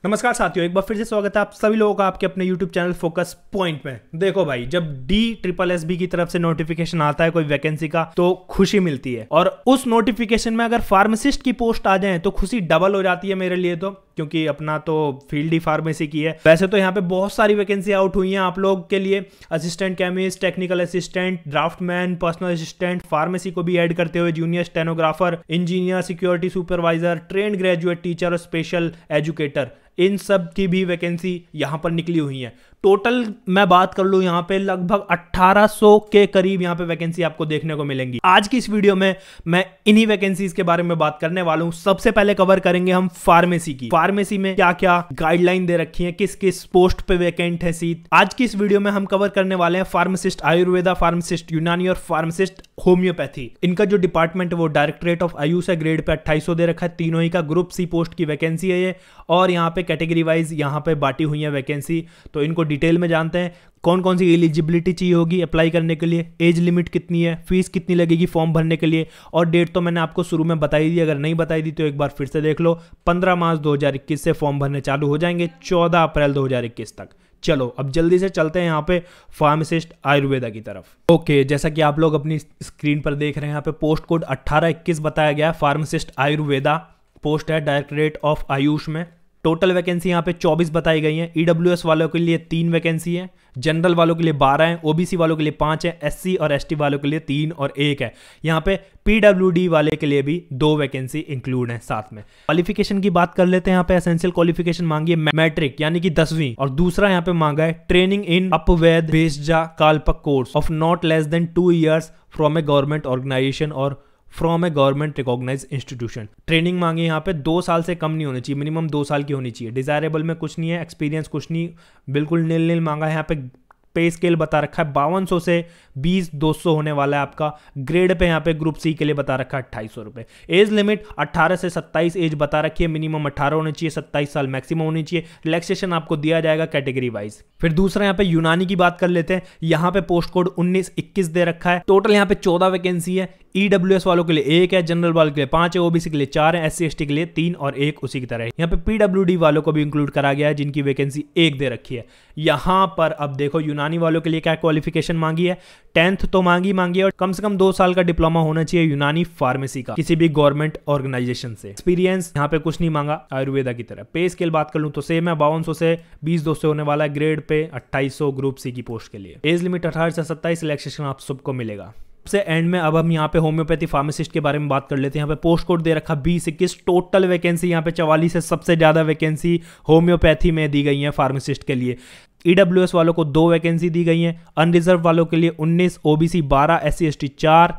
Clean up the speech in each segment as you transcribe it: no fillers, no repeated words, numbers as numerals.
नमस्कार साथियों, एक बार फिर से स्वागत है आप सभी लोगों का आपके अपने YouTube चैनल फोकस पॉइंट में। देखो भाई, जब DSSSB की तरफ से नोटिफिकेशन आता है कोई वैकेंसी का तो खुशी मिलती है, और उस नोटिफिकेशन में अगर फार्मासिस्ट की पोस्ट आ जाए तो खुशी डबल हो जाती है मेरे लिए, तो क्योंकि अपना तो फील्ड ही फार्मेसी की है। वैसे तो यहाँ पे बहुत सारी वैकेंसी आउट हुई हैं आप लोग के लिए, assistant chemist, technical assistant, draftsman, personal assistant, pharmacy को भी ऐड करते हुए junior stenographer, engineer, security supervisor, trained graduate teacher और स्पेशल एजुकेटर, इन सब की भी वैकेंसी यहाँ पर निकली हुई है। टोटल मैं बात कर लूँ यहाँ पे लगभग 1800 के करीब यहाँ पे वैकेंसी आपको देखने को मिलेंगी। आज की इस वीडियो में मैं इन्हीं वैकेंसीज के बारे में बात करने वाला हूँ। सबसे पहले कवर करेंगे हम फार्मेसी की। फार्मेसी में क्या क्या गाइडलाइन दे रखी है, किस किस पोस्ट पे वैकेंट है सीट। आज की इस वीडियो में हम कवर करने वाले हैं फार्मासिस्ट आयुर्वेदा, फार्मासिस्ट यूनानी और फार्मासिस्ट होम्योपैथी। इनका जो डिपार्टमेंट है वो डायरेक्टरेट ऑफ आयुष है। ग्रेड पे 2800 दे रखा है। तीनों ही का ग्रुप सी पोस्ट की वैकेंसी है ये, और यहाँ पे कैटेगरी वाइज यहाँ पे बांटी हुई है वैकेंसी। तो इनको डिटेल में जानते हैं। कौन कौन सी एलिजिबिलिटी चाहिए होगी अप्लाई करने के लिए, एज लिमिट कितनी है, फीस कितनी लगेगी फॉर्म भरने के लिए, और डेट तो मैंने आपको शुरू में बताई दी। अगर नहीं बताई दी तो एक बार फिर से देख लो। 15 मार्च 2021 से फॉर्म भरने चालू हो जाएंगे, 14 अप्रैल 2021 तक। चलो अब जल्दी से चलते हैं यहाँ पे फार्मासिस्ट आयुर्वेदा की तरफ। ओके, जैसा कि आप लोग अपनी स्क्रीन पर देख रहे हैं, यहाँ पे पोस्ट कोड 1821 बताया गया है। फार्मासिस्ट आयुर्वेदा पोस्ट है डायरेक्टरेट ऑफ आयुष में। टोटल वैकेंसी यहाँ पे 24 बताई गई हैं। ईडब्ल्यूएस वालों के लिए 3 वैकेंसी है, जनरल वालों के लिए 12 हैं, ओबीसी वालों के लिए 5 है, एससी और एसटी वालों के लिए 3 और 1 है। यहाँ पे पीडब्ल्यूडी वाले के लिए भी 2 वैकेंसी इंक्लूड है साथ में। क्वालिफिकेशन की बात कर लेते हैं। यहाँ पे एसेंशियल क्वालिफिकेशन मांगी है मैट्रिक यानी कि 10वीं, और दूसरा यहाँ पे मांगा है ट्रेनिंग इन अपवैध भेषजा काल्पक course of not less than 2 years from a government organisation or from a government recognise institution. Training मांगी यहाँ पे 2 साल से कम नहीं होनी चाहिए, मिनिमम 2 साल की होनी चाहिए। डिजायरेबल में कुछ नहीं है, एक्सपीरियंस कुछ नहीं, बिल्कुल नील मांगा है। यहाँ पे पे स्केल बता रखा है 5200 से 20200 होने वाला है आपका। ग्रेड पे यहाँ पे ग्रुप सी के लिए बता रखा है 2800 रुपए। एज लिमिट 18 से 27 एज बता रखी है, मिनिमम 18 होनी चाहिए, 27 साल मैक्सिमम होनी चाहिए। रिलैक्सेशन आपको दिया जाएगा कैटेगरी वाइज। फिर दूसरा यहाँ पे यूनानी की बात कर लेते हैं। यहाँ पे पोस्ट कोड 1921 दे रखा है। टोटल यहाँ पे 14 वैकेंसी है। ईडब्ल्यूएस वालों के लिए 1 है, जनरल वालों के लिए 5 है, ओबीसी के लिए 4 है, एससी एसटी के लिए 3 और 1 उसी की तरह है। यहाँ पे पीडब्ल्यूडी वालों को भी इंक्लूड करा गया है जिनकी वैकेंसी 1 दे रखी है। यहाँ पर अब देखो यूनानी वालों के लिए क्या क्वालिफिकेशन मांगी है। 10th तो मांगी है, और कम से कम 2 साल का डिप्लोमा होना चाहिए यूनानी फार्मेसी का किसी भी गवर्नमेंट ऑर्गेनाइजेशन से। एक्सपीरियंस यहाँ पे कुछ नहीं मांगा आयुर्वेदा की तरह। पे स्केल बात कर लूं तो सेम है, 5200 से 20200 होने वाला है। ग्रेड पे 2800 ग्रुप सी की पोस्ट के लिए। एज लिमिट 18 से 27, सिलेक्शन आप सबको मिलेगा। सबसे एंड में अब हम यहाँ पे होम्योपैथी फार्मासिस्ट के बारे में बात कर लेते हैं। यहाँ पे पोस्ट कोड दे रखा 2021। टोटल वैकेंसी यहाँ पे 44 है। सबसे ज्यादा वैकेंसी होम्योपैथी में दी गई है फार्मासिस्ट के लिए। ईडब्ल्यूएस वालों को 2 वैकेंसी दी गई हैं, अनरिजर्व वालों के लिए 19, ओबीसी 12, एससी एसटी 4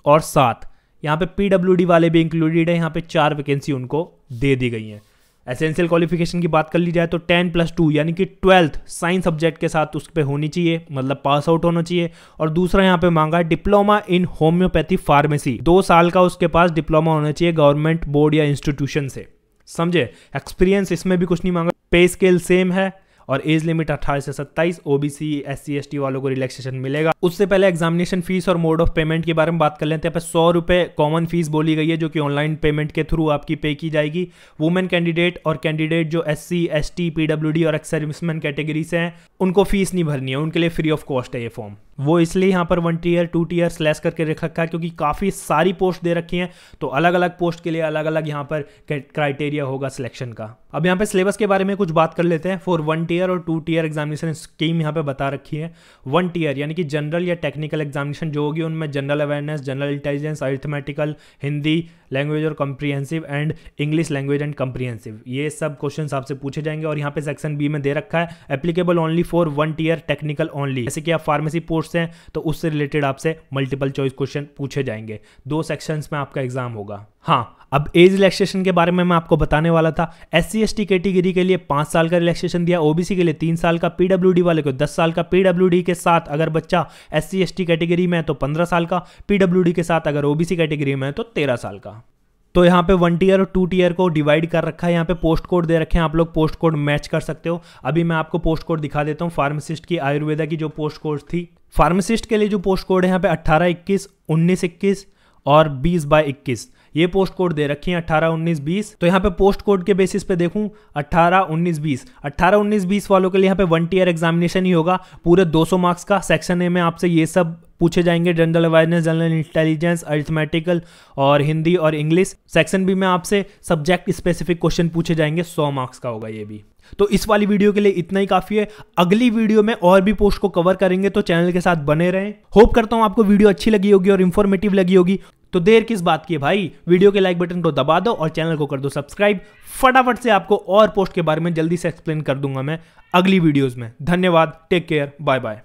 और 7। यहाँ पे पीडब्ल्यूडी वाले भी इंक्लूडेड है। यहाँ पे 4 वैकेंसी उनको दे दी गई हैं। एसेंशियल क्वालिफिकेशन की बात कर ली जाए तो 10+2 यानी कि 12th साइंस सब्जेक्ट के साथ उस पर होनी चाहिए, मतलब पास आउट होना चाहिए। और दूसरा यहाँ पे मांगा है डिप्लोमा इन होम्योपैथी फार्मेसी। 2 साल का उसके पास डिप्लोमा होना चाहिए गवर्नमेंट बोर्ड या इंस्टीट्यूशन से, समझे। एक्सपीरियंस इसमें भी कुछ नहीं मांगा। पे स्केल सेम है, और एज लिमिट 18 से 27। ओबीसी एससी एसटी वालों को रिलैक्सेशन मिलेगा। उससे पहले एग्जामिनेशन फीस और मोड ऑफ पेमेंट के बारे में बात कर लेते हैं। यहाँ पे 100 रुपए कॉमन फीस बोली गई है जो कि ऑनलाइन पेमेंट के थ्रू आपकी पे की जाएगी। वुमेन कैंडिडेट और कैंडिडेट जो एससी एसटी पीडब्ल्यूडी और एक्स सर्विसमैन कैटेगरी से हैं उनको फीस नहीं भरनी है, उनके लिए फ्री ऑफ कॉस्ट है ये फॉर्म। वो इसलिए यहाँ पर 1 tier 2 tier स्लैश करके रखा है क्योंकि काफ़ी सारी पोस्ट दे रखी हैं, तो अलग अलग पोस्ट के लिए अलग अलग यहाँ पर क्राइटेरिया होगा सिलेक्शन का। अब यहाँ पे सिलेबस के बारे में कुछ बात कर लेते हैं। फॉर 1 tier और 2 tier एग्जामिनेशन स्कीम यहाँ पे बता रखी है। 1 tier यानी कि जनरल या टेक्निकल एग्जामिनेशन जो होगी उनमें general awareness, general intelligence, arithmetical, Hindi language और comprehensive and English language and comprehensive, ये सब क्वेश्चन आपसे पूछे जाएंगे। और यहाँ पे सेक्शन बी में दे रखा है applicable only for 1 tier technical only. जैसे कि आप फार्मेसी पोस्ट हैं तो उससे रिलेटेड आपसे मल्टीपल चॉइस क्वेश्चन पूछे जाएंगे। 2 सेक्शंस में आपका एग्जाम होगा। हाँ, अब एज रिलैक्सेशन के बारे में मैं आपको बताने वाला था। एससी एसटी कैटेगरी के लिए 5 साल का रिलैक्सेशन दिया, ओबीसी के लिए 3 साल का, पीडब्ल्यूडी वाले को 10 साल का। पीडब्ल्यूडी के साथ अगर बच्चा एससी एसटी कैटेगरी में है तो 15 साल का, पीडब्ल्यूडी के साथ अगर ओबीसी कैटेगरी में है तो 13 साल का। तो यहाँ पे 1 tier और 2 tier को डिवाइड कर रखा है। यहाँ पे पोस्ट कोड दे रखे हैं, आप लोग पोस्ट कोड मैच कर सकते हो। अभी मैं आपको पोस्ट कोड दिखा देता हूँ। फार्मासिस्ट की आयुर्वेदा की जो पोस्ट कोड थी, फार्मासिस्ट के लिए जो पोस्ट कोड है यहाँ पे 1821, 1921 और 20/21 ये पोस्ट कोड दे रखी है 18, 19, 20। तो यहाँ पे पोस्ट कोड के बेसिस पे देखूं 18, 19, 20, 18, 19, 20 वालों के लिए यहाँ पे 1 ईयर एग्जामिनेशन ही होगा पूरे 200 मार्क्स का। सेक्शन ए में आपसे ये सब पूछे जाएंगे, general awareness, general intelligence, arithmetical और हिंदी और इंग्लिश। सेक्शन बी में आपसे सब्जेक्ट स्पेसिफिक क्वेश्चन पूछे जाएंगे, 100 मार्क्स का होगा ये भी। तो इस वाली वीडियो के लिए इतना ही काफी है। अगली वीडियो में और भी पोस्ट को कवर करेंगे, तो चैनल के साथ बने रहें। होप करता हूं आपको वीडियो अच्छी लगी होगी और इंफॉर्मेटिव लगी होगी। तो देर किस बात की है भाई, वीडियो के लाइक बटन को दबा दो और चैनल को कर दो सब्सक्राइब। फटाफट से आपको और पोस्ट के बारे में जल्दी से एक्सप्लेन कर दूंगा मैं अगली वीडियोस में। धन्यवाद, टेक केयर, बाय बाय।